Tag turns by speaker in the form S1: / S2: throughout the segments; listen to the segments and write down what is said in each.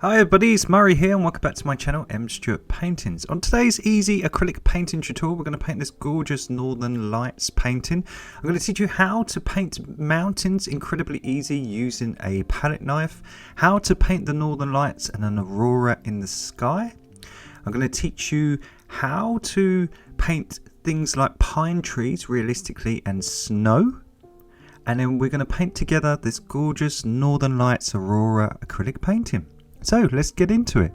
S1: Hi everybody, it's Murray here and welcome back to my channel, M Stewart Paintings. On today's easy acrylic painting tutorial, we're going to paint this gorgeous Northern Lights painting. I'm going to teach you how to paint mountains incredibly easy using a palette knife, how to paint the Northern Lights and an aurora in the sky. I'm going to teach you how to paint things like pine trees realistically and snow. And then we're going to paint together this gorgeous Northern Lights aurora acrylic painting. So let's get into it.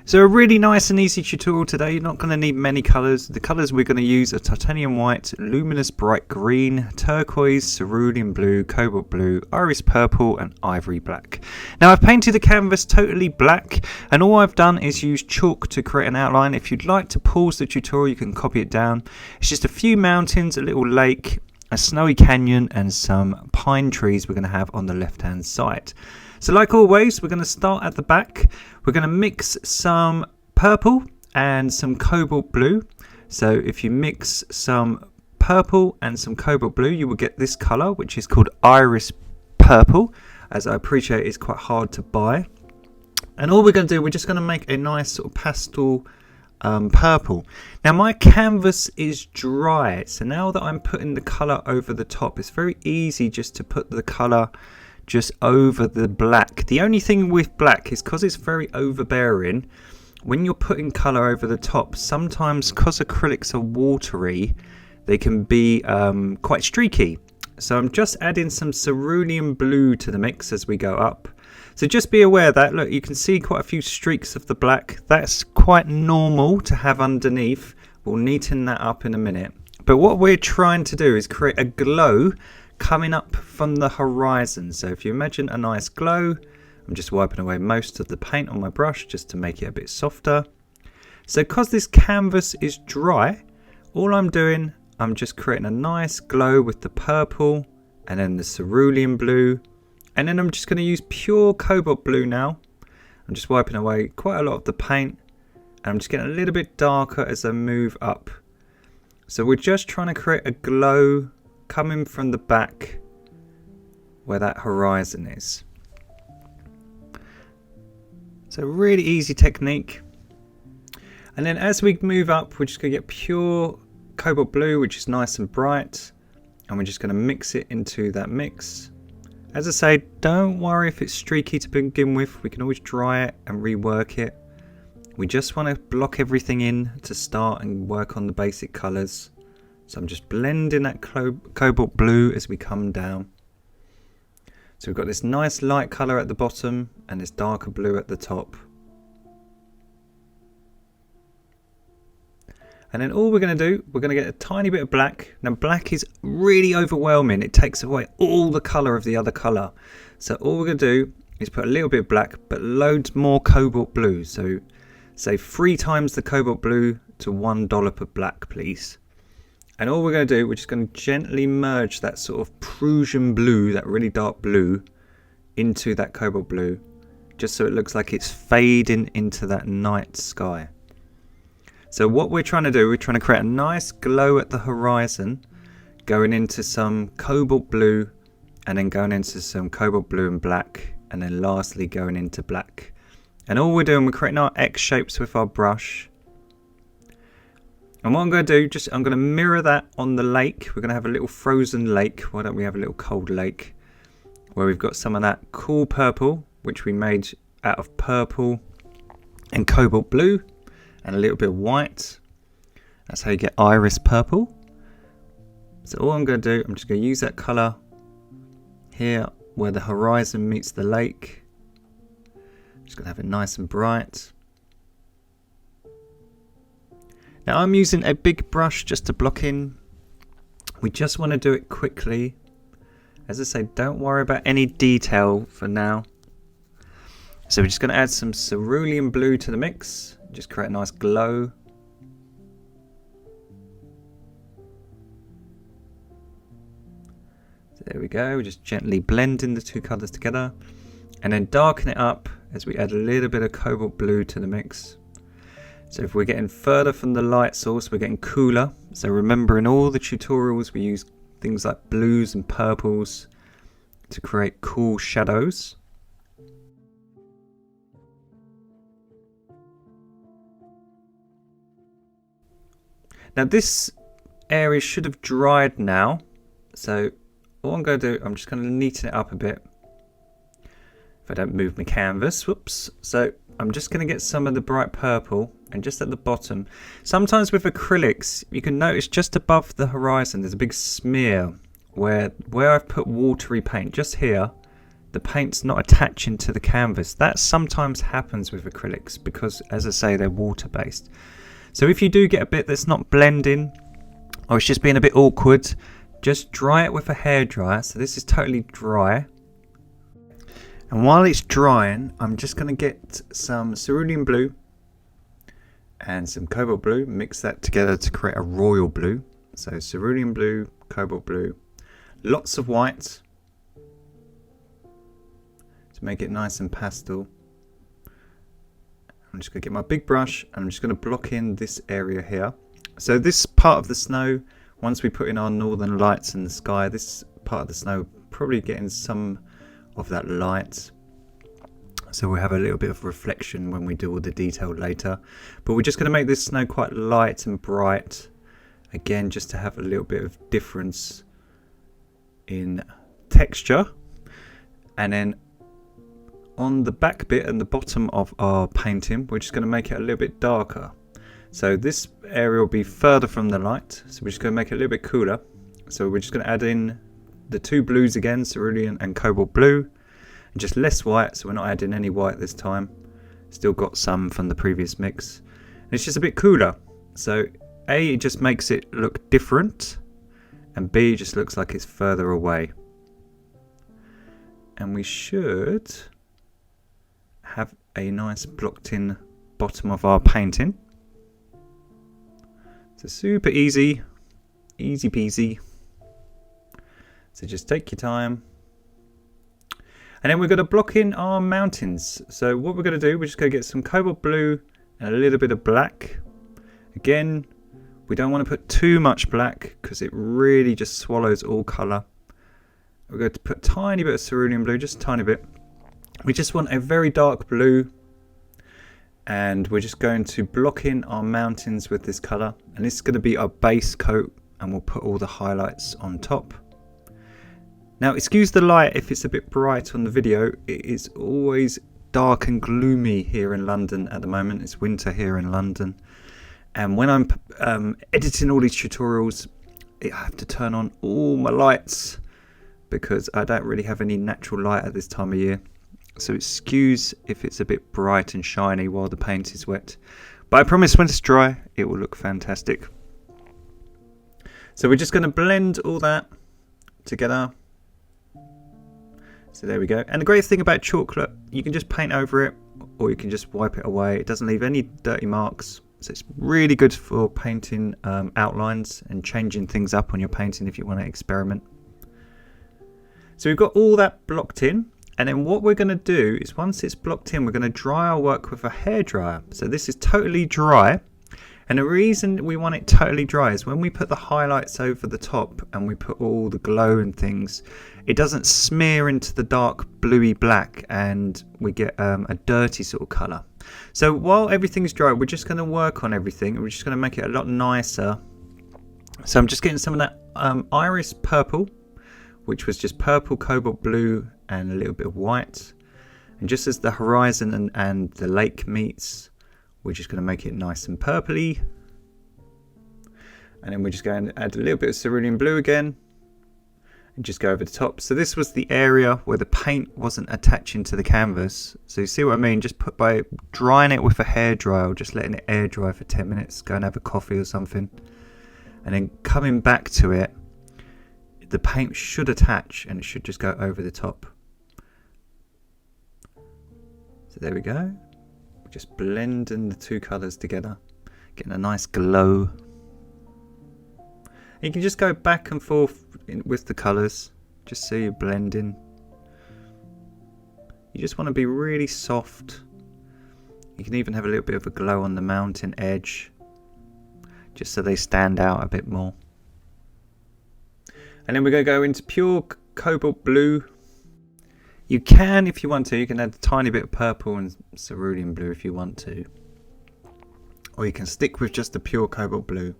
S1: So a really nice and easy tutorial today. You're not going to need many colours. The colours we're going to use are titanium white, luminous bright green, turquoise, cerulean blue, cobalt blue, iris purple and ivory black. Now I've painted the canvas totally black and all I've done is use chalk to create an outline. If you'd like to pause the tutorial you can copy it down. It's just a few mountains, a little lake, a snowy canyon and some pine trees we're going to have on the left hand side. So like always, we're going to start at the back. We're going to mix some purple and some cobalt blue. So if you mix some purple and some cobalt blue, you will get this color, which is called iris purple, as I appreciate it's quite hard to buy. And all we're going to do, we're just going to make a nice sort of pastel purple. Now my canvas is dry, so now that I'm putting the color over the top, it's very easy just to put the color just over the black. The only thing with black is because it's very overbearing, when you're putting color over the top, sometimes because acrylics are watery, they can be quite streaky. So I'm just adding some cerulean blue to the mix as we go up. So just be aware that, look, you can see quite a few streaks of the black. That's quite normal to have underneath. We'll neaten that up in a minute. But what we're trying to do is create a glow coming up from the horizon. So if you imagine a nice glow, I'm just wiping away most of the paint on my brush just to make it a bit softer. So because this canvas is dry, all I'm doing, I'm just creating a nice glow with the purple and then the cerulean blue. And then I'm just going to use pure cobalt blue now. I'm just wiping away quite a lot of the paint. And I'm just getting a little bit darker as I move up. So we're just trying to create a glow coming from the back where that horizon is. So really easy technique. And then as we move up, we're just going to get pure cobalt blue, which is nice and bright. And we're just going to mix it into that mix. As I say, don't worry if it's streaky to begin with. We can always dry it and rework it. We just want to block everything in to start and work on the basic colours. So I'm just blending that cobalt blue as we come down. So we've got this nice light colour at the bottom and this darker blue at the top. And then all we're going to do, we're going to get a tiny bit of black. Now black is really overwhelming. It takes away all the colour of the other colour. So all we're going to do is put a little bit of black but loads more cobalt blue. So say 3 times the cobalt blue to $1 of black, please. And all we're going to do, we're just going to gently merge that sort of Prussian blue, that really dark blue, into that cobalt blue. Just so it looks like it's fading into that night sky. So what we're trying to do, we're trying to create a nice glow at the horizon, going into some cobalt blue, and then going into some cobalt blue and black, and then lastly going into black. And all we're doing, we're creating our X shapes with our brush. And what I'm going to do, I'm going to mirror that on the lake. We're going to have a little frozen lake. Why don't we have a little cold lake? Where we've got some of that cool purple, which we made out of purple and cobalt blue. And a little bit of white. That's how you get iris purple. So all I'm going to do, I'm just going to use that colour here where the horizon meets the lake. Just going to have it nice and bright. Now I'm using a big brush just to block in. We just want to do it quickly. As I say, don't worry about any detail for now. So we're just going to add some cerulean blue to the mix. Just create a nice glow. So there we go. We're just gently blending the two colours together. And then darken it up as we add a little bit of cobalt blue to the mix. So if we're getting further from the light source, we're getting cooler. So remember, in all the tutorials we use things like blues and purples to create cool shadows. Now this area should have dried now, so all I'm going to do, I'm just going to neaten it up a bit. If I don't move my canvas, whoops. So I'm just going to get some of the bright purple, and just at the bottom. Sometimes with acrylics, you can notice just above the horizon there's a big smear where I've put watery paint. Just here, the paint's not attaching to the canvas. That sometimes happens with acrylics because, as I say, they're water based. So if you do get a bit that's not blending, or it's just being a bit awkward, just dry it with a hairdryer. So this is totally dry. And while it's drying, I'm just going to get some cerulean blue and some cobalt blue, mix that together to create a royal blue. So cerulean blue, cobalt blue, lots of white to make it nice and pastel. I'm just going to get my big brush and I'm just going to block in this area here. So this part of the snow, once we put in our northern lights in the sky, this part of the snow probably getting some of that light. So we'll have a little bit of reflection when we do all the detail later. But we're just going to make this snow quite light and bright. Again, just to have a little bit of difference in texture. And then on the back bit and the bottom of our painting, we're just going to make it a little bit darker. So this area will be further from the light. So we're just going to make it a little bit cooler. So we're just going to add in the two blues again, cerulean and cobalt blue. And just less white, so we're not adding any white this time. Still got some from the previous mix. And it's just a bit cooler. So A, it just makes it look different. And B, it just looks like it's further away. And we should have a nice blocked in bottom of our painting. So super easy, easy peasy. So just take your time. And then we're going to block in our mountains. So what we're going to do, we're just going to get some cobalt blue and a little bit of black. Again, we don't want to put too much black because it really just swallows all colour. We're going to put a tiny bit of cerulean blue, just a tiny bit. We just want a very dark blue. And we're just going to block in our mountains with this colour. And this is going to be our base coat. And we'll put all the highlights on top. Now, excuse the light if it's a bit bright on the video. It is always dark and gloomy here in London at the moment. It's winter here in London. And when I'm editing all these tutorials, I have to turn on all my lights because I don't really have any natural light at this time of year. So excuse if it's a bit bright and shiny while the paint is wet. But I promise when it's dry, it will look fantastic. So we're just going to blend all that together. So there we go. And the great thing about chocolate, you can just paint over it or you can just wipe it away. It doesn't leave any dirty marks. So it's really good for painting outlines and changing things up on your painting if you want to experiment. So we've got all that blocked in. And then what we're going to do is once it's blocked in, we're going to dry our work with a hairdryer. So this is totally dry. And the reason we want it totally dry is when we put the highlights over the top and we put all the glow and things, it doesn't smear into the dark bluey black and we get a dirty sort of colour. So while everything's dry, we're just going to work on everything. We're just going to make it a lot nicer. So I'm just getting some of that iris purple, which was just purple, cobalt blue and a little bit of white. And just as the horizon and the lake meets, we're just going to make it nice and purpley. And then we're just going to add a little bit of cerulean blue again. And just go over the top. So this was the area where the paint wasn't attaching to the canvas. So you see what I mean? Just by drying it with a hairdryer, or just letting it air dry for 10 minutes. Go and have a coffee or something. And then coming back to it, the paint should attach and it should just go over the top. So there we go. Just blending the two colours together, getting a nice glow. And you can just go back and forth with the colours, just so you're blending. You just want to be really soft. You can even have a little bit of a glow on the mountain edge. just so they stand out a bit more. And then we're going to go into pure cobalt blue. You can, if you want to, you can add a tiny bit of purple and cerulean blue if you want to. Or you can stick with just the pure cobalt blue.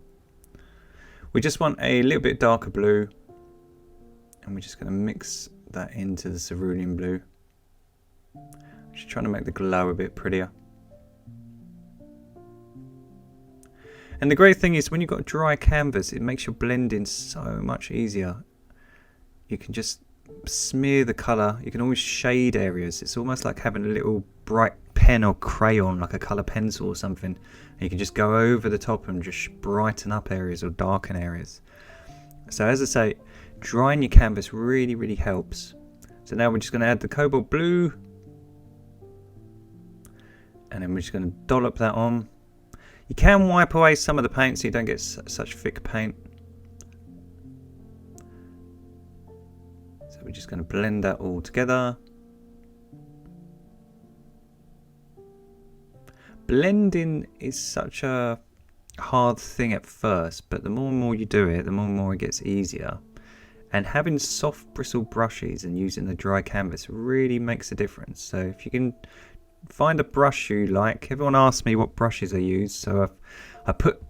S1: We just want a little bit darker blue. And we're just going to mix that into the cerulean blue. Just trying to make the glow a bit prettier. And the great thing is when you've got dry canvas, it makes your blending so much easier. You can just smear the colour. You can always shade areas. It's almost like having a little bright pen or crayon, like a colour pencil or something. And you can just go over the top and just brighten up areas or darken areas. So as I say, drying your canvas really, really helps. So now we're just going to add the cobalt blue. And then we're just going to dollop that on. You can wipe away some of the paint so you don't get such thick paint. So we're just going to blend that all together. Blending is such a hard thing at first, but the more and more you do it, the more and more it gets easier. And having soft bristle brushes and using the dry canvas really makes a difference. So if you can find a brush you like. Everyone asks me what brushes I use, so I put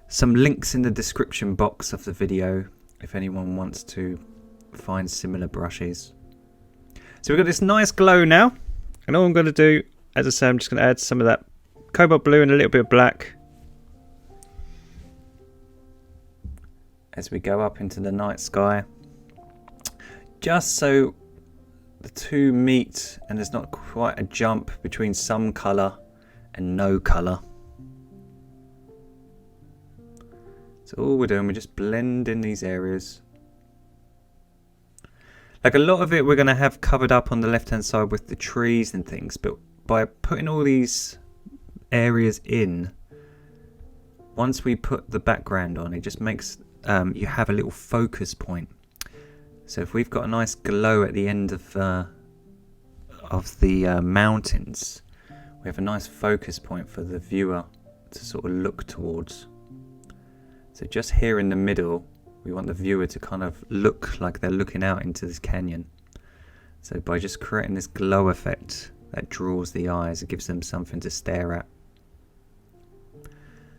S1: some links in the description box of the video if anyone wants to find similar brushes. So we've got this nice glow now, and all I'm going to do, as I say, I'm just going to add some of that cobalt blue and a little bit of black as we go up into the night sky, just so the two meet and there's not quite a jump between some colour and no colour. So all we're doing, we're just blending these areas. Like a lot of it we're going to have covered up on the left hand side with the trees and things, but by putting all these areas in, once we put the background on, it just makes you have a little focus point. So if we've got a nice glow at the end of the mountains, we have a nice focus point for the viewer to sort of look towards. So just here in the middle, we want the viewer to kind of look like they're looking out into this canyon. So by just creating this glow effect that draws the eyes, it gives them something to stare at.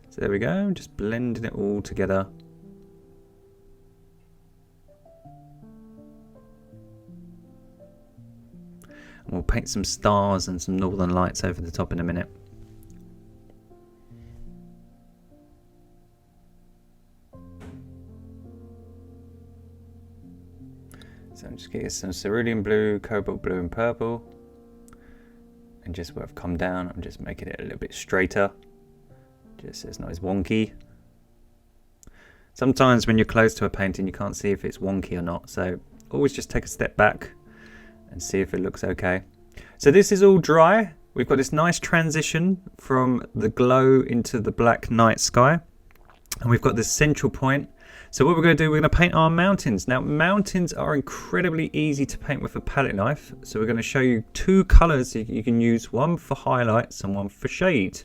S1: So there we go, just blending it all together. And we'll paint some stars and some northern lights over the top in a minute. So I'm just getting some cerulean blue, cobalt blue and purple. And just where I've come down, I'm just making it a little bit straighter. Just so it's not as wonky. Sometimes when you're close to a painting, you can't see if it's wonky or not. So always just take a step back and see if it looks okay. So this is all dry. We've got this nice transition from the glow into the black night sky. And we've got this central point. So what we're going to do, we're going to paint our mountains. Now mountains are incredibly easy to paint with a palette knife. So we're going to show you two colours you can use, one for highlights and one for shade.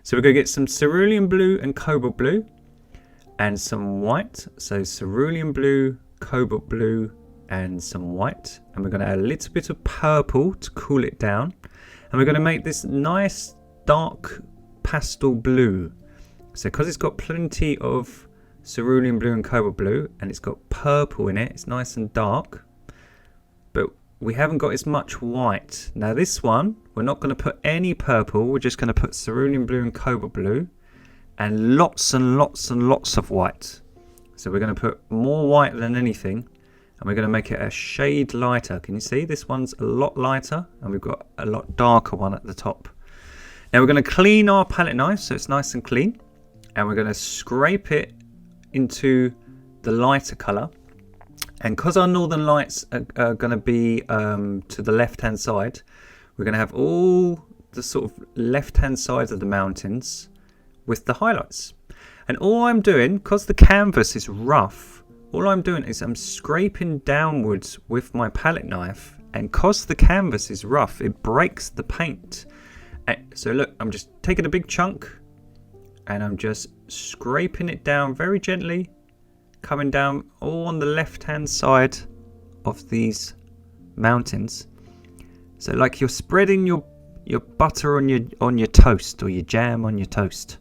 S1: So we're going to get some cerulean blue and cobalt blue and some white. So cerulean blue, cobalt blue and some white. And we're going to add a little bit of purple to cool it down. And we're going to make this nice dark pastel blue. So because it's got plenty of cerulean blue and cobalt blue and it's got purple in it, it's nice and dark. But we haven't got as much white. Now this one, we're not going to put any purple. We're just going to put cerulean blue and cobalt blue and lots and lots and lots of white. So we're going to put more white than anything. And we're going to make it a shade lighter. Can you see? This one's a lot lighter and we've got a lot darker one at the top. Now we're going to clean our palette knife so it's nice and clean. And we're going to scrape it into the lighter colour. And because our northern lights are going to be to the left hand side, we're going to have all the sort of left hand sides of the mountains with the highlights. And all I'm doing, because the canvas is rough, all I'm doing is I'm scraping downwards with my palette knife, and because the canvas is rough, it breaks the paint. And so look, I'm just taking a big chunk and I'm just scraping it down very gently, coming down all on the left hand side of these mountains. So like you're spreading your butter on your toast, or your jam on your toast.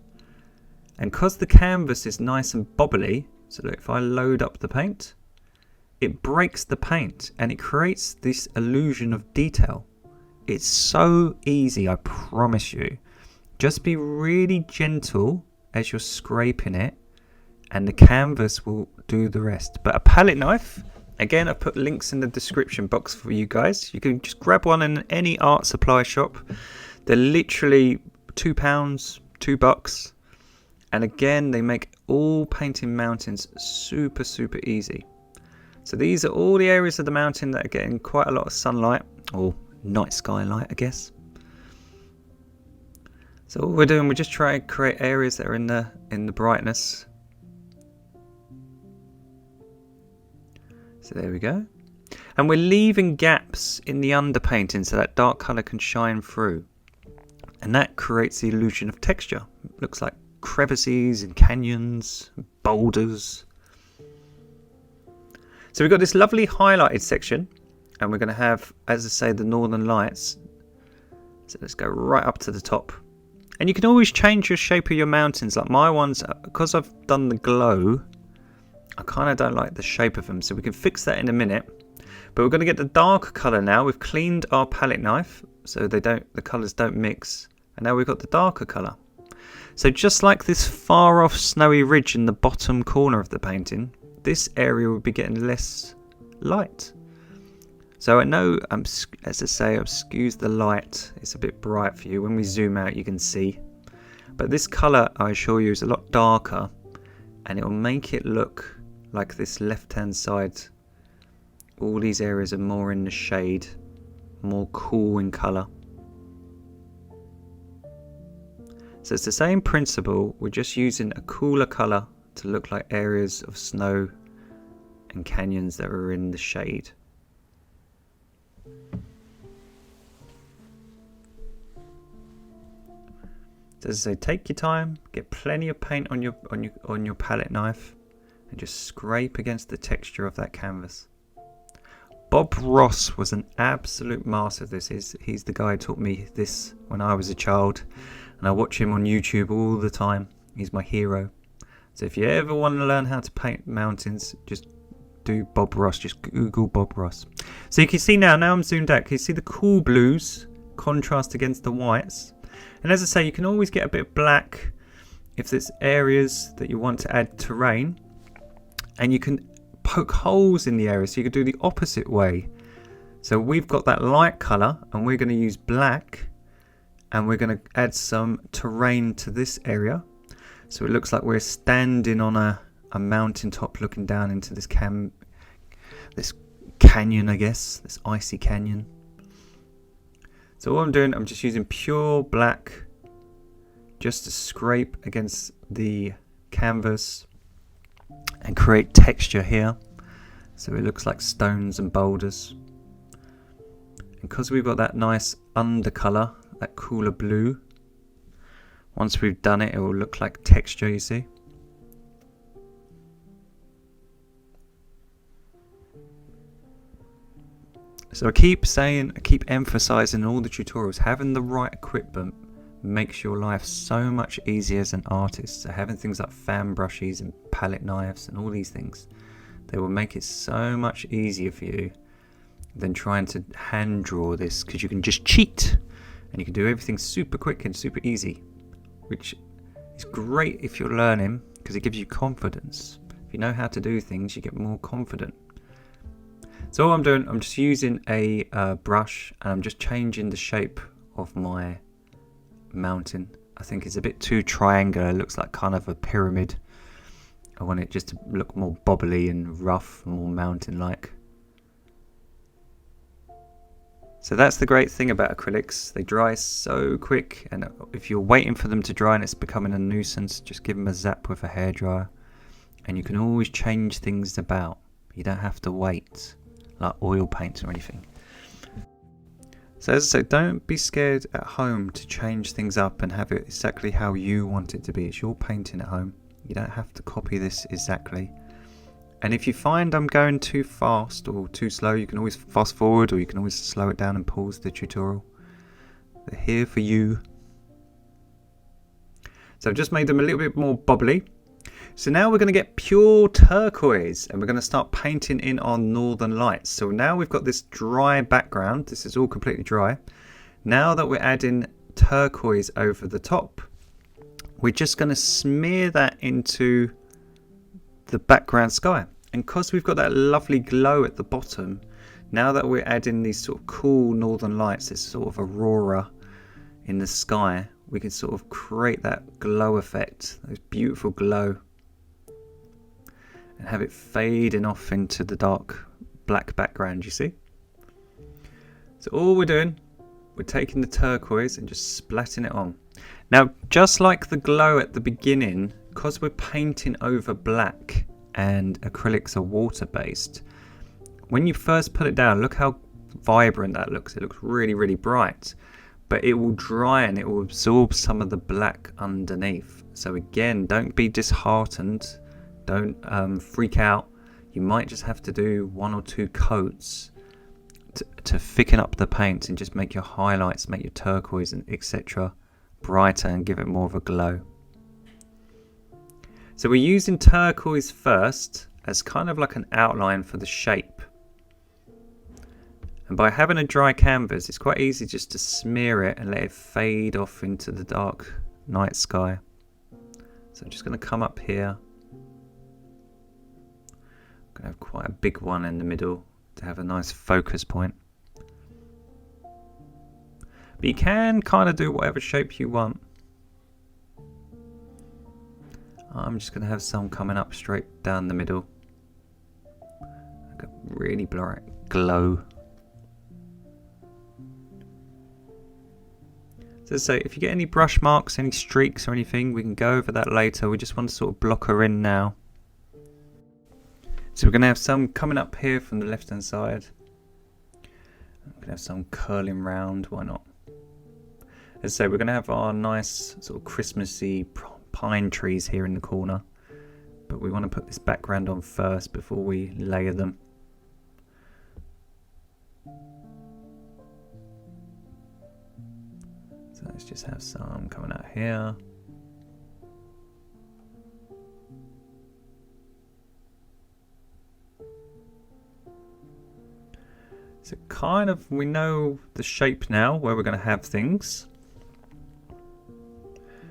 S1: And because the canvas is nice and bobbly, so look, if I load up the paint, it breaks the paint and it creates this illusion of detail. It's so easy, I promise you. Just be really gentle as you're scraping it, and the canvas will do the rest. But a palette knife, again, I've put links in the description box for you guys. You can just grab one in any art supply shop. They're literally £2, $2. And again, they make all painting mountains super, super easy. So these are all the areas of the mountain that are getting quite a lot of sunlight, or night sky light, I guess. So all we're doing, we're just trying to create areas that are in the brightness. So there we go. And we're leaving gaps in the underpainting so that dark colour can shine through. And that creates the illusion of texture. It looks like crevices and canyons, boulders. So we've got this lovely highlighted section, and we're going to have, as I say, the northern lights. So let's go right up to the top. And you can always change your shape of your mountains. Like my ones, because I've done the glow, I kind of don't like the shape of them. So we can fix that in a minute. But we're going to get the darker colour now. We've cleaned our palette knife so the colours don't mix. And now we've got the darker colour. So just like this far off snowy ridge in the bottom corner of the painting, this area will be getting less light. So I know, as I say, I've skewed the light. It's a bit bright for you. When we zoom out, you can see. But this colour, I assure you, is a lot darker, and it will make it look like this left-hand side. All these areas are more in the shade, more cool in colour. So it's the same principle. We're just using a cooler colour to look like areas of snow and canyons that are in the shade. So as I say, take your time, get plenty of paint on your palette knife, and just scrape against the texture of that canvas. Bob Ross was an absolute master of this. He's the guy who taught me this when I was a child, and I watch him on YouTube all the time. He's my hero. So if you ever want to learn how to paint mountains, just do Bob Ross. Just Google Bob Ross. So you can see now I'm zoomed out. Can you see the cool blues contrast against the whites? And as I say, you can always get a bit of black if there's areas that you want to add terrain, and you can poke holes in the area, so you could do the opposite way. So we've got that light colour, and we're going to use black, and we're going to add some terrain to this area, so it looks like we're standing on a mountain top looking down into this canyon, I guess, this icy canyon. So what I'm doing, I'm just using pure black just to scrape against the canvas and create texture here, so it looks like stones and boulders. And because we've got that nice undercolor, that cooler blue, once we've done it, it will look like texture, you see. So I keep emphasizing in all the tutorials, having the right equipment makes your life so much easier as an artist. So having things like fan brushes and palette knives and all these things, they will make it so much easier for you than trying to hand draw this, because you can just cheat and you can do everything super quick and super easy, which is great if you're learning, because it gives you confidence. If you know how to do things, you get more confident. So all I'm doing, I'm just using a brush, and I'm just changing the shape of my mountain. I think it's a bit too triangular. It looks like kind of a pyramid. I want it just to look more bobbly and rough, more mountain-like. So that's the great thing about acrylics. They dry so quick, and if you're waiting for them to dry and it's becoming a nuisance, just give them a zap with a hairdryer, and you can always change things about. You don't have to wait like oil paints or anything. So as I say, don't be scared at home to change things up and have it exactly how you want it to be. It's your painting at home. You don't have to copy this exactly. And if you find I'm going too fast or too slow, you can always fast forward, or you can always slow it down and pause the tutorial. They're here for you. So I've just made them a little bit more bubbly. So now we're going to get pure turquoise, and we're going to start painting in our northern lights. So now we've got this dry background. This is all completely dry. Now that we're adding turquoise over the top, we're just going to smear that into the background sky. And because we've got that lovely glow at the bottom, now that we're adding these sort of cool northern lights, this sort of aurora in the sky, we can sort of create that glow effect, those beautiful glow, and have it fading off into the dark black background, you see. So all we're doing, we're taking the turquoise and just splatting it on. Now, just like the glow at the beginning, because we're painting over black and acrylics are water based, when you first put it down, look how vibrant that looks. It looks really, really bright, but it will dry and it will absorb some of the black underneath. So again, don't be disheartened. Don't freak out. You might just have to do 1 or 2 coats to thicken up the paint and just make your highlights, make your turquoise and etc. brighter and give it more of a glow. So we're using turquoise first as kind of like an outline for the shape. And by having a dry canvas, it's quite easy just to smear it and let it fade off into the dark night sky. So I'm just going to come up here. I'm going to have quite a big one in the middle to have a nice focus point. But you can kind of do whatever shape you want. I'm just going to have some coming up straight down the middle. Like a really bright glow. So say, if you get any brush marks, any streaks or anything, we can go over that later. We just want to sort of block her in now. So we're going to have some coming up here from the left hand side. We're going to have some curling round, why not? As I say, we're going to have our nice sort of Christmassy pine trees here in the corner. But we want to put this background on first before we layer them. So let's just have some coming out here. So kind of, we know the shape now where we're going to have things.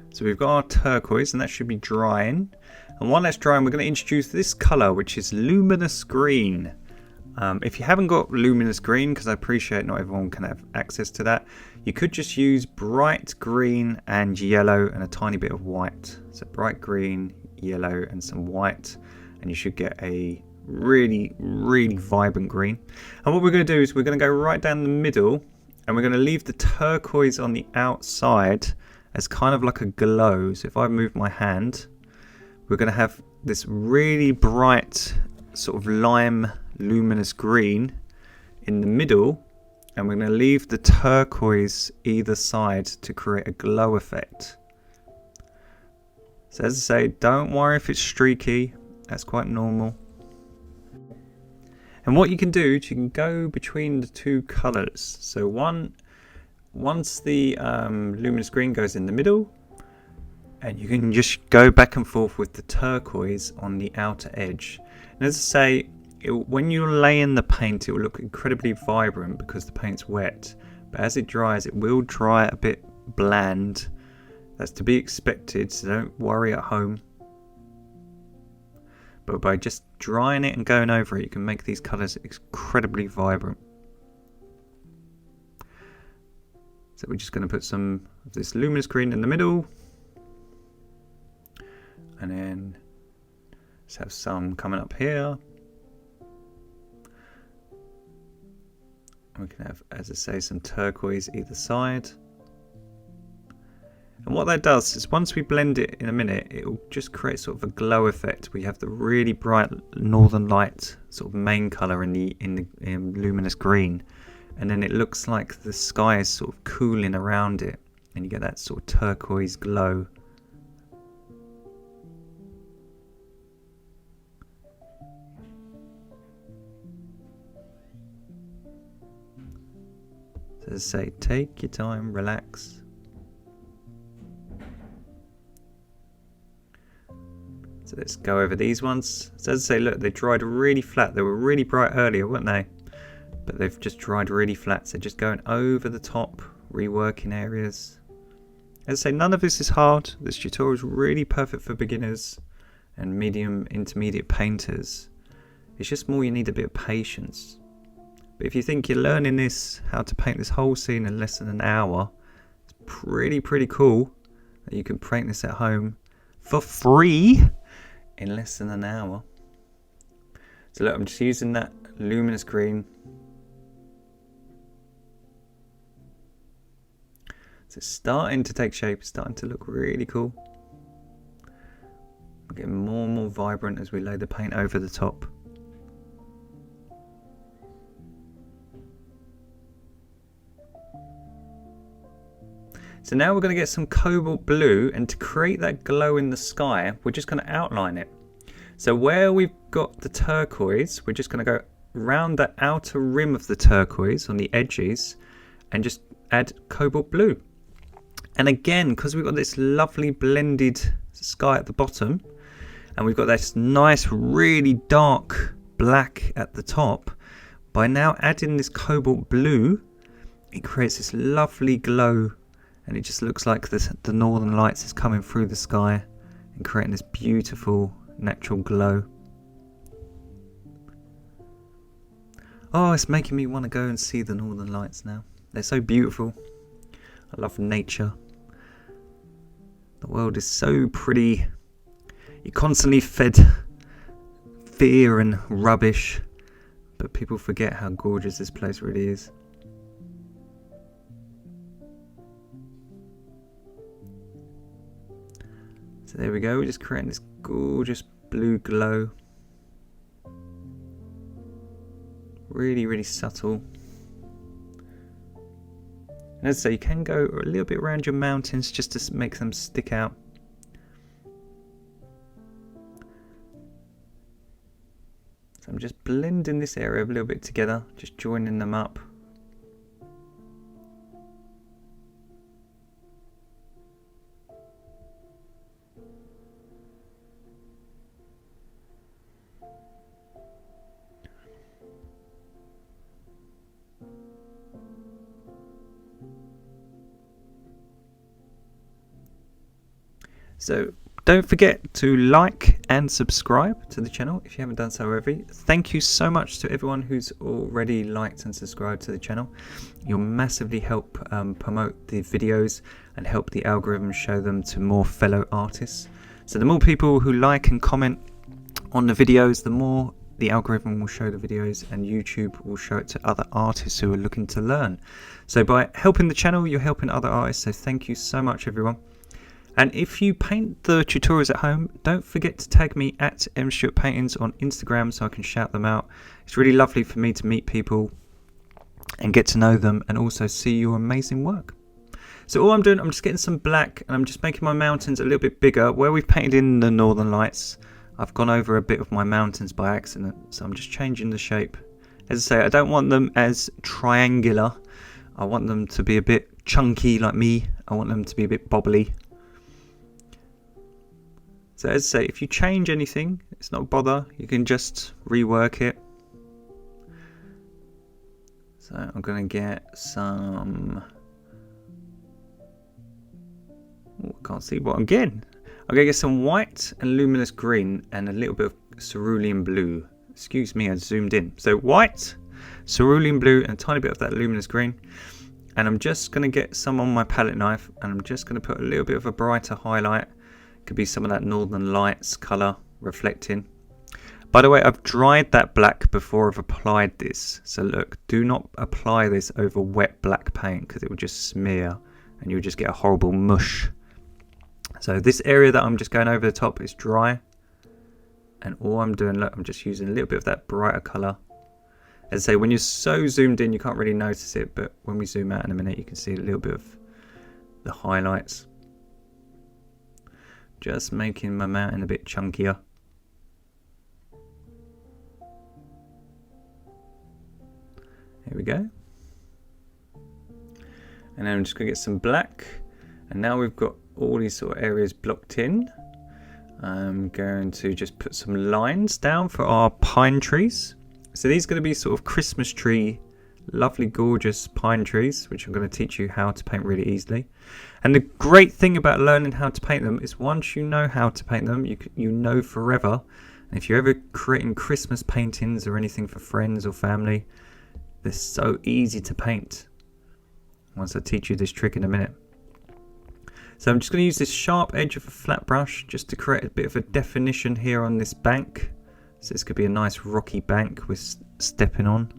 S1: So we've got our turquoise and that should be drying. And while that's drying, we're going to introduce this colour, which is luminous green. If you haven't got luminous green, because I appreciate not everyone can have access to that, you could just use bright green and yellow and a tiny bit of white. So bright green, yellow and some white, and you should get a really, really vibrant green. And what we're going to do is we're going to go right down the middle and we're going to leave the turquoise on the outside as kind of like a glow. So if I move my hand, we're going to have this really bright sort of lime luminous green in the middle, and we're going to leave the turquoise either side to create a glow effect. So as I say, don't worry if it's streaky, that's quite normal. And what you can do is you can go between the two colours. So once the luminous green goes in the middle, and you can just go back and forth with the turquoise on the outer edge. And as I say, when you're laying the paint, it will look incredibly vibrant because the paint's wet. But as it dries, it will dry a bit bland. That's to be expected, so don't worry at home. But by just drying it and going over it, you can make these colours incredibly vibrant. So we're just going to put some of this luminous green in the middle. And then let's have some coming up here. And we can have, as I say, some turquoise either side. And what that does is once we blend it in a minute, it will just create sort of a glow effect. We have the really bright northern light sort of main colour in the luminous green. and then it looks like the sky is sort of cooling around it, and you get that sort of turquoise glow. So as I say, take your time, relax. So let's go over these ones. So as I say, look, they dried really flat. They were really bright earlier, weren't they? But they've just dried really flat. So just going over the top, reworking areas. As I say, none of this is hard. This tutorial is really perfect for beginners and medium intermediate painters. It's just more you need a bit of patience. But if you think you're learning this, how to paint this whole scene in less than an hour, it's pretty cool that you can paint this at home for free in less than an hour. So look, I'm just using that luminous green. So it's starting to take shape, it's starting to look really cool. We're getting more and more vibrant as we lay the paint over the top. So now we're going to get some cobalt blue, and to create that glow in the sky, we're just going to outline it. So where we've got the turquoise, we're just going to go around the outer rim of the turquoise on the edges and just add cobalt blue. And again, because we've got this lovely blended sky at the bottom, and we've got this nice really dark black at the top, by now adding this cobalt blue, it creates this lovely glow. And it just looks like the northern lights is coming through the sky and creating this beautiful natural glow. Oh, it's making me want to go and see the northern lights now. They're so beautiful. I love nature. The world is so pretty. You're constantly fed fear and rubbish, but people forget how gorgeous this place really is. So there we go, we're just creating this gorgeous blue glow. Really subtle. And as I say, you can go a little bit around your mountains just to make them stick out. So I'm just blending this area a little bit together, just joining them up. So don't forget to like and subscribe to the channel if you haven't done so already. Thank you so much to everyone who's already liked and subscribed to the channel. You'll massively help promote the videos and help the algorithm show them to more fellow artists. So the more people who like and comment on the videos, the more the algorithm will show the videos, and YouTube will show it to other artists who are looking to learn. So by helping the channel, you're helping other artists. So thank you so much, everyone. And if you paint the tutorials at home, don't forget to tag me at mstewartpaintings on Instagram so I can shout them out. It's really lovely for me to meet people and get to know them and also see your amazing work. So all I'm doing, I'm just getting some black and I'm just making my mountains a little bit bigger. Where we've painted in the northern lights, I've gone over a bit of my mountains by accident. So I'm just changing the shape. As I say, I don't want them as triangular. I want them to be a bit chunky like me. I want them to be a bit bobbly. So as I say, if you change anything, it's not a bother, you can just rework it. So I'm going to get some... Oh, I can't see what I'm getting. I'm going to get some white and luminous green and a little bit of cerulean blue. Excuse me, I zoomed in. So white, cerulean blue and a tiny bit of that luminous green. And I'm just going to get some on my palette knife and I'm just going to put a little bit of a brighter highlight. Could be some of that northern lights colour reflecting. By the way, I've dried that black before I've applied this. So look, do not apply this over wet black paint because it will just smear and you'll just get a horrible mush. So this area that I'm just going over the top is dry. And all I'm doing, look, I'm just using a little bit of that brighter colour. As I say, when you're so zoomed in, you can't really notice it, but when we zoom out in a minute, you can see a little bit of the highlights. Just making my mountain a bit chunkier. Here we go. And then I'm just going to get some black. And now we've got all these sort of areas blocked in. I'm going to just put some lines down for our pine trees. So these are going to be sort of Christmas tree, lovely, gorgeous pine trees, which I'm going to teach you how to paint really easily. And the great thing about learning how to paint them is once you know how to paint them, you know forever. And if you're ever creating Christmas paintings or anything for friends or family, they're so easy to paint. Once I teach you this trick in a minute. So I'm just going to use this sharp edge of a flat brush just to create a bit of a definition here on this bank. So this could be a nice rocky bank we're stepping on.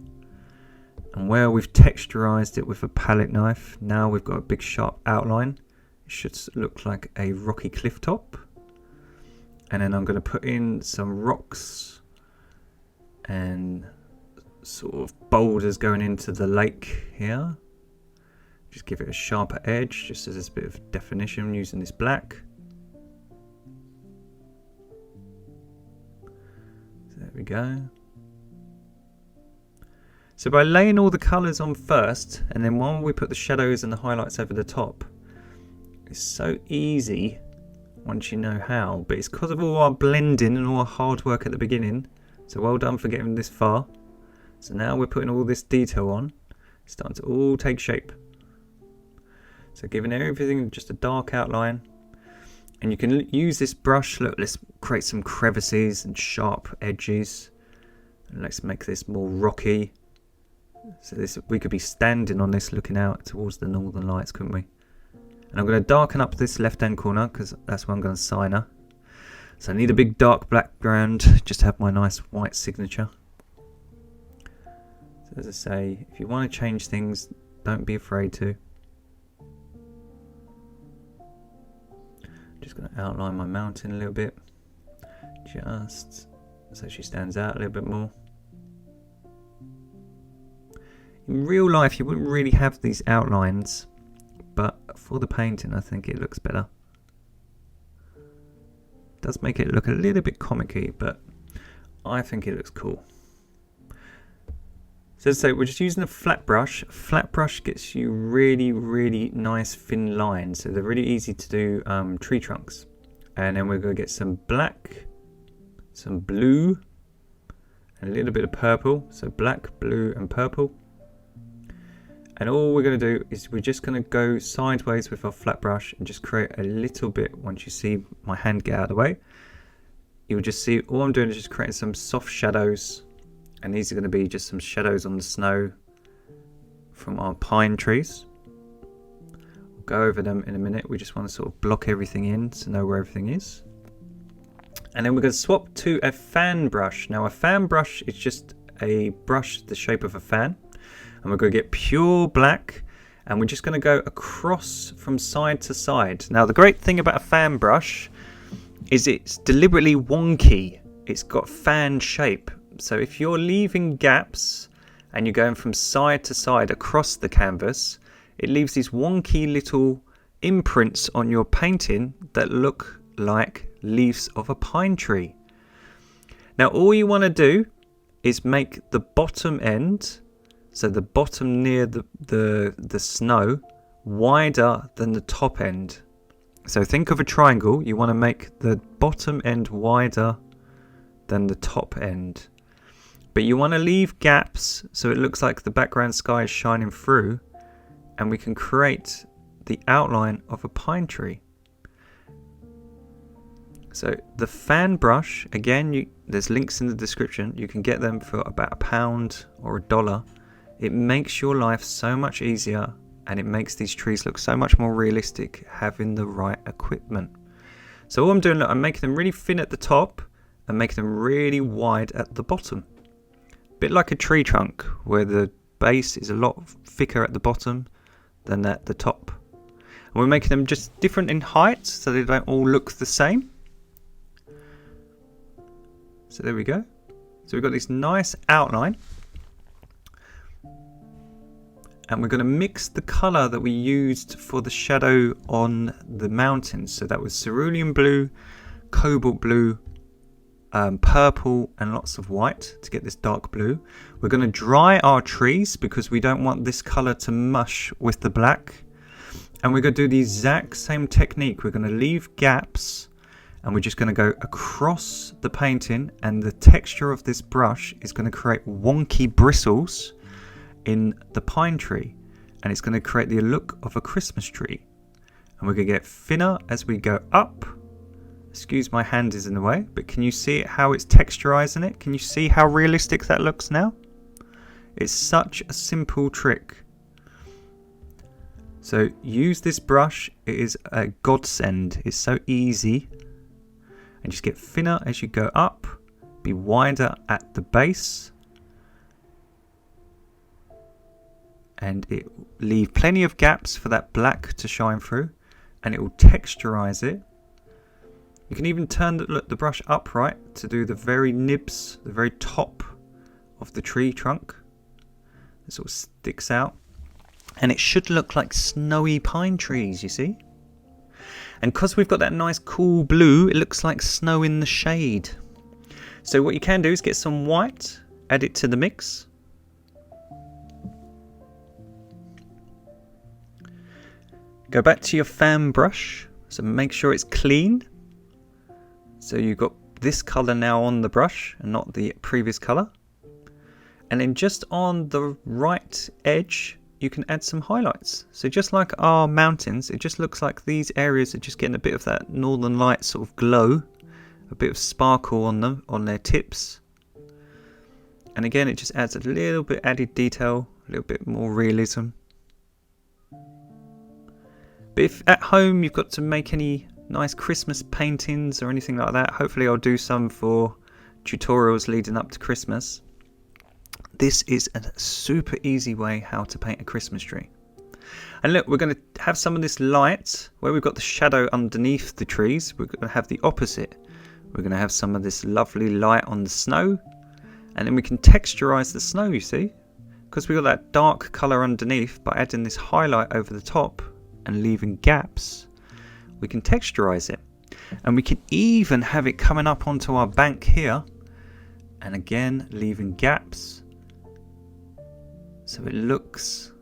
S1: And where we've texturized it with a palette knife, now we've got a big sharp outline. It should look like a rocky cliff top. And then I'm going to put in some rocks and sort of boulders going into the lake here. Just give it a sharper edge, just as there's a bit of definition using this black. So there we go. So by laying all the colours on first, and then while we put the shadows and the highlights over the top, it's so easy once you know how. But it's because of all our blending and all our hard work at the beginning. So well done for getting this far. So now we're putting all this detail on. It's starting to all take shape. So giving everything just a dark outline. And you can use this brush. Look, let's create some crevices and sharp edges. And let's make this more rocky. So this, we could be standing on this looking out towards the northern lights, couldn't we? And I'm going to darken up this left hand corner because that's where I'm going to sign her. So I need a big dark background just to have my nice white signature. So as I say, if you want to change things, don't be afraid to. Just going to outline my mountain a little bit, just so she stands out a little bit more. In real life, you wouldn't really have these outlines, but for the painting, I think it looks better. It does make it look a little bit comic-y, but I think it looks cool. So as I say, we're just using a flat brush. A flat brush gets you really, really nice thin lines. So they're really easy to do tree trunks. And then we're going to get some black, some blue, and a little bit of purple. So black, blue, and purple. And all we're going to do is we're just going to go sideways with our flat brush and just create a little bit. Once you see my hand get out of the way, you'll just see all I'm doing is just creating some soft shadows. And these are going to be just some shadows on the snow from our pine trees. We'll go over them in a minute. We just want to sort of block everything in to know where everything is. And then we're going to swap to a fan brush. Now a fan brush is just a brush the shape of a fan. And we're going to get pure black. And we're just going to go across from side to side. Now the great thing about a fan brush is it's deliberately wonky. It's got fan shape. So if you're leaving gaps and you're going from side to side across the canvas, it leaves these wonky little imprints on your painting that look like leaves of a pine tree. Now all you want to do is make the bottom end, so the bottom near the snow, wider than the top end. So think of a triangle. You want to make the bottom end wider than the top end. But you want to leave gaps so it looks like the background sky is shining through, and we can create the outline of a pine tree. So the fan brush, again, there's links in the description. You can get them for about £1 or $1. It makes your life so much easier, and it makes these trees look so much more realistic having the right equipment. So all I'm doing, look, I'm making them really thin at the top and making them really wide at the bottom. Bit like a tree trunk where the base is a lot thicker at the bottom than at the top. And we're making them just different in height so they don't all look the same. So there we go. So we've got this nice outline. And we're going to mix the colour that we used for the shadow on the mountains. So that was cerulean blue, cobalt blue, purple and lots of white to get this dark blue. We're going to dry our trees because we don't want this colour to mush with the black. And we're going to do the exact same technique. We're going to leave gaps and we're just going to go across the painting, and the texture of this brush is going to create wonky bristles in the pine tree, and it's going to create the look of a Christmas tree. And we're going to get thinner as we go up. Excuse my hand is in the way, but can you see how it's texturizing it? Can you see how realistic that looks now? It's such a simple trick. So use this brush, it is a godsend. It's so easy. And just get thinner as you go up, be wider at the base, and it leave plenty of gaps for that black to shine through, and it will texturize it. You can even turn the brush upright to do the very nibs, the very top of the tree trunk. It sort of sticks out, and it should look like snowy pine trees, you see. And because we've got that nice cool blue, it looks like snow in the shade. So what you can do is get some white, add it to the mix. Go back to your fan brush, so make sure it's clean. So you've got this colour now on the brush and not the previous colour. And then just on the right edge, you can add some highlights. So just like our mountains, it just looks like these areas are just getting a bit of that northern light sort of glow, a bit of sparkle on them, on their tips. And again, it just adds a little bit added detail, a little bit more realism. But if at home you've got to make any nice Christmas paintings or anything like that, hopefully I'll do some for tutorials leading up to Christmas. This is a super easy way how to paint a Christmas tree. And look, we're going to have some of this light where we've got the shadow underneath the trees. We're going to have the opposite. We're going to have some of this lovely light on the snow, and then we can texturize the snow, you see, because we've got that dark color underneath. By adding this highlight over the top and leaving gaps, we can texturize it, and we can even have it coming up onto our bank here, and again leaving gaps. So it looks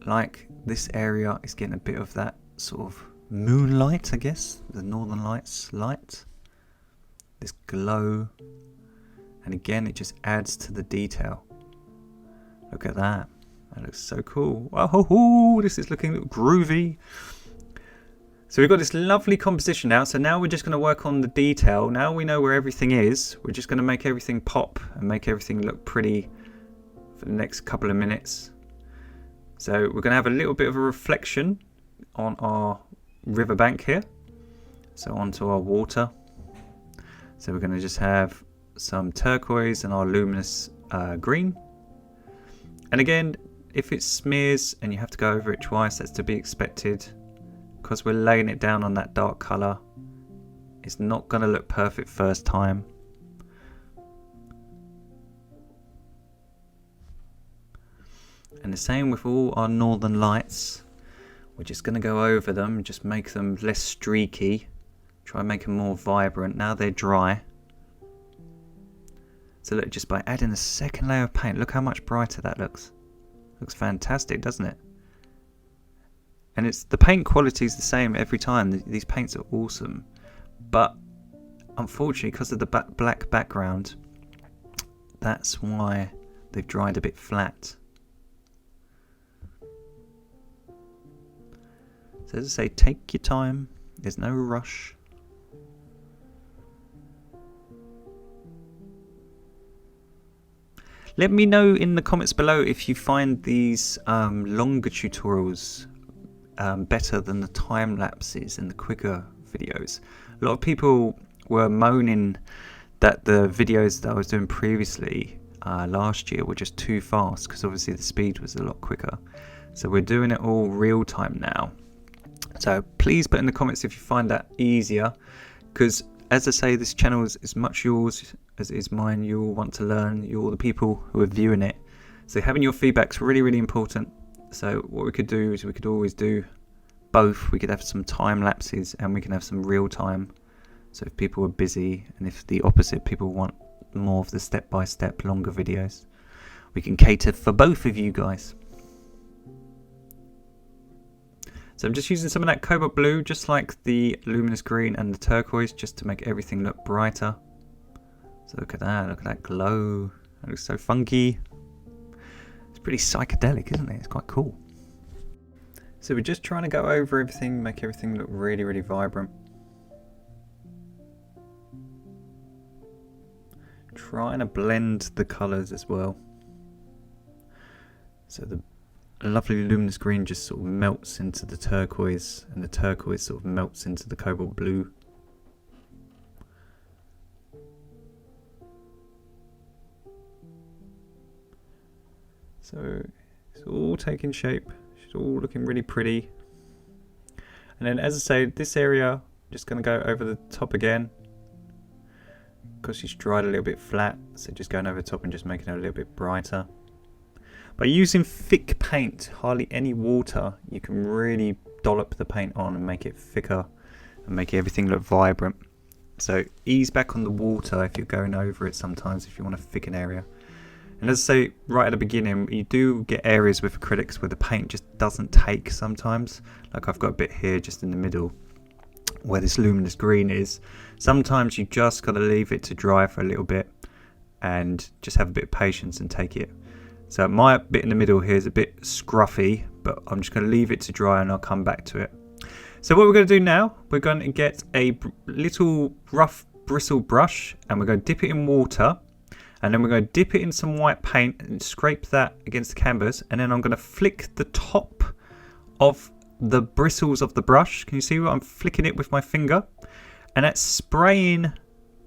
S1: like this area is getting a bit of that sort of moonlight, I guess, the northern lights light, this glow, and again it just adds to the detail. Look at that, that looks so cool. Oh, this is looking groovy. So we've got this lovely composition now, so now we're just going to work on the detail. Now we know where everything is, we're just going to make everything pop and make everything look pretty for the next couple of minutes. So we're going to have a little bit of a reflection on our riverbank here, so onto our water. So we're going to just have some turquoise and our luminous green. And again, if it smears and you have to go over it twice, that's to be expected, because we're laying it down on that dark colour. It's not going to look perfect first time. And the same with all our northern lights. We're just going to go over them, just make them less streaky. Try and make them more vibrant. Now they're dry. So look, just by adding a second layer of paint, look how much brighter that looks. Looks fantastic, doesn't it? And it's the paint quality is the same every time. These paints are awesome. But unfortunately, because of the black background, that's why they've dried a bit flat. So as I say, take your time. There's no rush. Let me know in the comments below if you find these longer tutorials better than the time lapses and the quicker videos. A lot of people were moaning that the videos that I was doing previously last year were just too fast, because obviously the speed was a lot quicker. So we're doing it all real time now. So please put in the comments if you find that easier, because as I say, this channel is as much yours as it is mine. You all want to learn, you're all the people who are viewing it. So having your feedback's really, really important. So what we could do is we could always do both. We could have some time lapses and we can have some real time. So if people are busy, and if the opposite, people want more of the step-by-step longer videos, we can cater for both of you guys. So I'm just using some of that cobalt blue, just like the luminous green and the turquoise, just to make everything look brighter. So look at that glow. That looks so funky. It's pretty psychedelic, isn't it? It's quite cool. So we're just trying to go over everything, make everything look really, really vibrant. Trying to blend the colours as well. So the lovely luminous green just sort of melts into the turquoise, and the turquoise sort of melts into the cobalt blue. So it's all taking shape. It's all looking really pretty. And then, as I say, this area, just going to go over the top again. Because she's dried a little bit flat, so just going over the top and just making her a little bit brighter. By using thick paint, hardly any water, you can really dollop the paint on and make it thicker and make everything look vibrant. So ease back on the water if you're going over it sometimes, if you want a thicken area. And as I say right at the beginning, you do get areas with acrylics where the paint just doesn't take sometimes. Like I've got a bit here just in the middle where this luminous green is. Sometimes you just got to leave it to dry for a little bit and just have a bit of patience and take it. So my bit in the middle here is a bit scruffy, but I'm just going to leave it to dry and I'll come back to it. So what we're going to do now, we're going to get a little rough bristle brush and we're going to dip it in water, and then we're going to dip it in some white paint and scrape that against the canvas, and then I'm going to flick the top of the bristles of the brush. Can you see what I'm flicking it with my finger? And that's spraying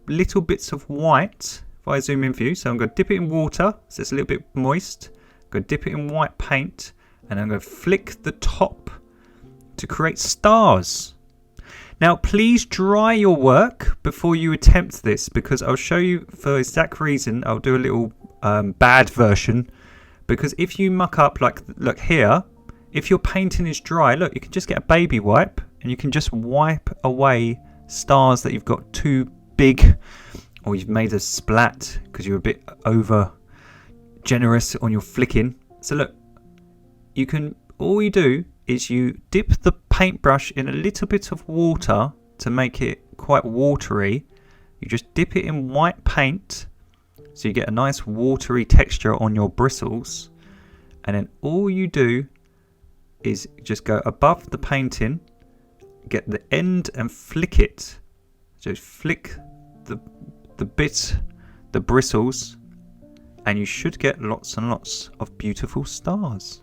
S1: little bits of white. If I zoom in for you, so I'm going to dip it in water, so it's a little bit moist. I'm going to dip it in white paint, and I'm going to flick the top to create stars. Now please dry your work before you attempt this, because I'll show you for exact reason. I'll do a little bad version, because if you muck up, like look here, if your painting is dry, look, you can just get a baby wipe and you can just wipe away stars that you've got too big, or you've made a splat because you're a bit over generous on your flicking. So look, you can, all you do is you dip the paintbrush in a little bit of water to make it quite watery. You just dip it in white paint so you get a nice watery texture on your bristles, and then all you do is just go above the painting, get the end and flick it. So flick the bristles, and you should get lots and lots of beautiful stars.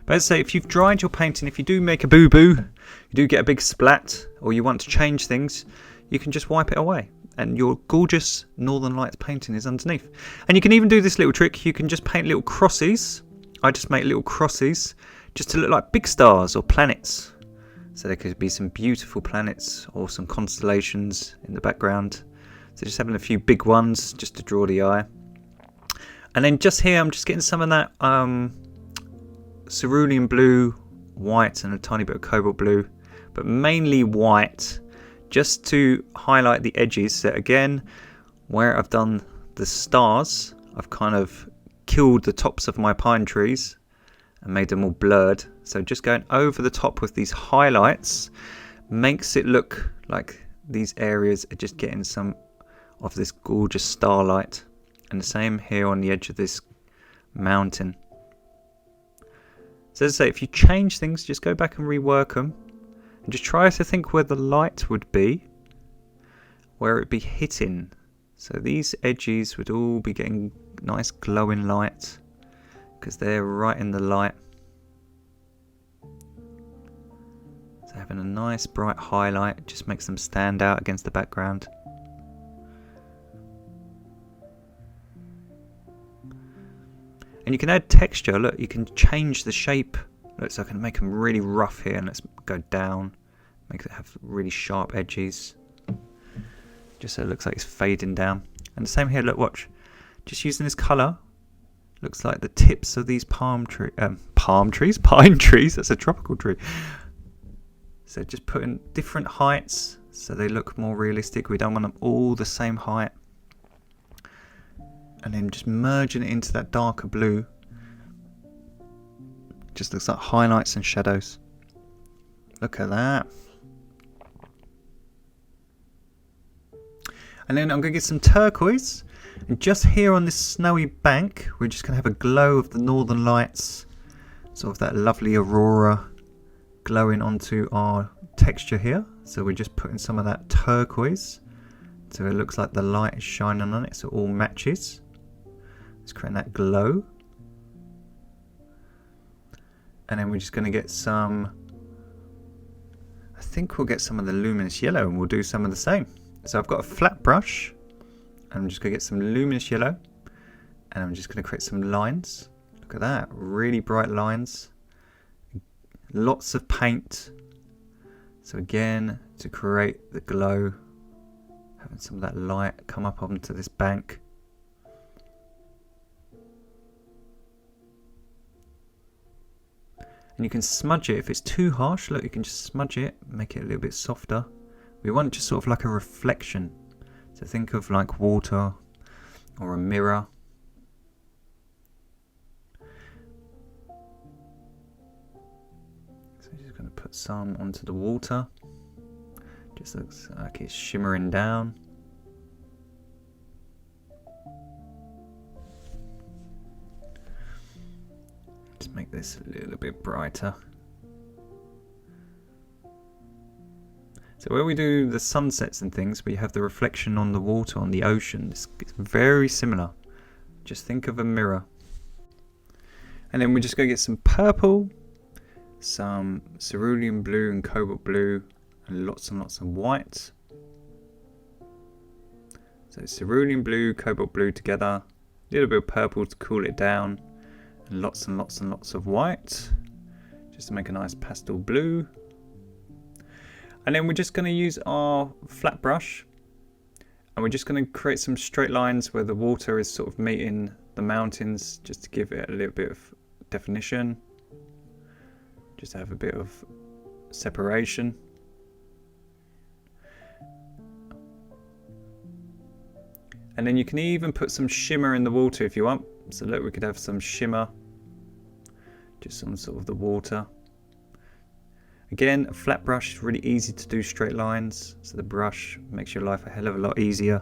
S1: But as I say, if you've dried your painting, if you do make a boo-boo, you do get a big splat, or you want to change things, you can just wipe it away, and your gorgeous Northern Lights painting is underneath. And you can even do this little trick. You can just paint little crosses. I just make little crosses just to look like big stars or planets. So there could be some beautiful planets or some constellations in the background. So just having a few big ones just to draw the eye. And then just here, I'm just getting some of that cerulean blue, white, and a tiny bit of cobalt blue, but mainly white, just to highlight the edges. So again, where I've done the stars, I've kind of killed the tops of my pine trees and made them all blurred. So just going over the top with these highlights makes it look like these areas are just getting some of this gorgeous starlight. And the same here on the edge of this mountain. So as I say, if you change things, just go back and rework them, and just try to think where the light would be, where it would be hitting. So these edges would all be getting nice glowing light because they're right in the light. So having a nice bright highlight just makes them stand out against the background. And you can add texture. Look, you can change the shape. Look, so I can make them really rough here, and let's go down, make it have really sharp edges, just so it looks like it's fading down. And the same here. Look, watch, just using this colour, Looks like the tips of these pine trees. That's a tropical tree. So just putting different heights so they look more realistic. We don't want them all the same height. And then just merging it into that darker blue. Just looks like highlights and shadows. Look at that. And then I'm going to get some turquoise. And just here on this snowy bank, we're just going to have a glow of the northern lights. Sort of that lovely aurora glowing onto our texture here. So we're just putting some of that turquoise. So it looks like the light is shining on it, so it all matches. It's creating that glow. And then we're just going to get some, I think we'll get some of the luminous yellow and we'll do some of the same. So I've got a flat brush and I'm just going to get some luminous yellow and I'm just going to create some lines. Look at that, really bright lines. Lots of paint. So again, to create the glow, having some of that light come up onto this bank. And you can smudge it if it's too harsh. Look, you can just smudge it, make it a little bit softer. We want just sort of like a reflection. So think of like water or a mirror. So I'm just going to put some onto the water. Just looks like it's shimmering down. Just make this a little bit brighter. So where we do the sunsets and things, we have the reflection on the water, on the ocean. It's very similar. Just think of a mirror. And then we're just going to get some purple, some cerulean blue and cobalt blue, and lots of white. So cerulean blue, cobalt blue together, a little bit of purple to cool it down, and lots of white, just to make a nice pastel blue. And then we're just going to use our flat brush and we're just going to create some straight lines where the water is sort of meeting the mountains, just to give it a little bit of definition, just to have a bit of separation. And then you can even put some shimmer in the water if you want. So look, we could have some shimmer just on sort of the water. Again, a flat brush is really easy to do straight lines, so the brush makes your life a hell of a lot easier.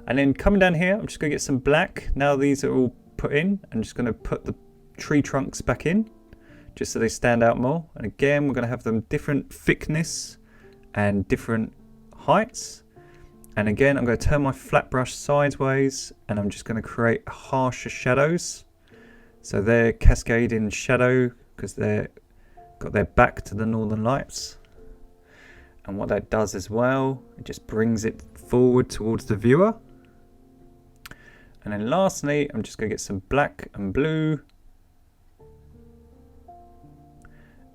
S1: And then coming down here, I'm just going to get some black. Now these are all put in, I'm just going to put the tree trunks back in, just so they stand out more. And again, we're going to have them different thickness and different heights. And again, I'm going to turn my flat brush sideways, and I'm just going to create harsher shadows. So they're cascading shadow because they're got their back to the northern lights. And what that does as well, it just brings it forward towards the viewer. And then lastly, I'm just going to get some black and blue.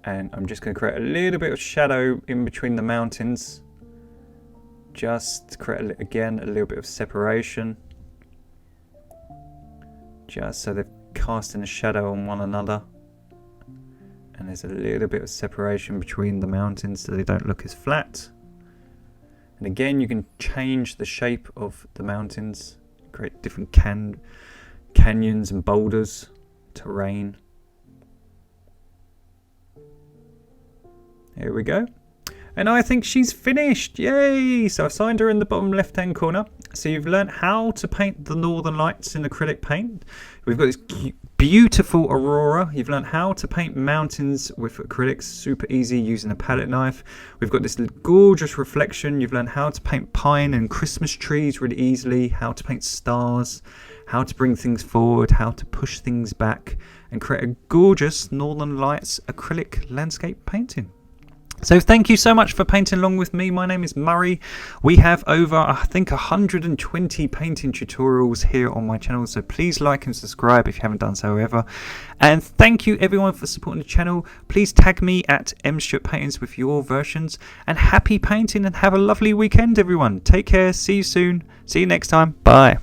S1: And I'm just going to create a little bit of shadow in between the mountains. Just to create, again, a little bit of separation. Just so they're casting a shadow on one another. And there's a little bit of separation between the mountains so they don't look as flat. And again, you can change the shape of the mountains, create different canyons and boulders, terrain. Here we go. And I think she's finished. Yay! So I've signed her in the bottom left-hand corner. So you've learned how to paint the northern lights in acrylic paint. We've got this beautiful aurora. You've learned how to paint mountains with acrylics, super easy using a palette knife. We've got this gorgeous reflection. You've learned how to paint pine and Christmas trees really easily, how to paint stars, how to bring things forward, how to push things back, and create a gorgeous northern lights acrylic landscape painting. So thank you so much for painting along with me. My name is Murray. We have over, I think, 120 painting tutorials here on my channel. So please like and subscribe if you haven't done so ever. And thank you everyone for supporting the channel. Please tag me at mstuartpaintings with your versions. And happy painting and have a lovely weekend, everyone. Take care. See you soon. See you next time. Bye.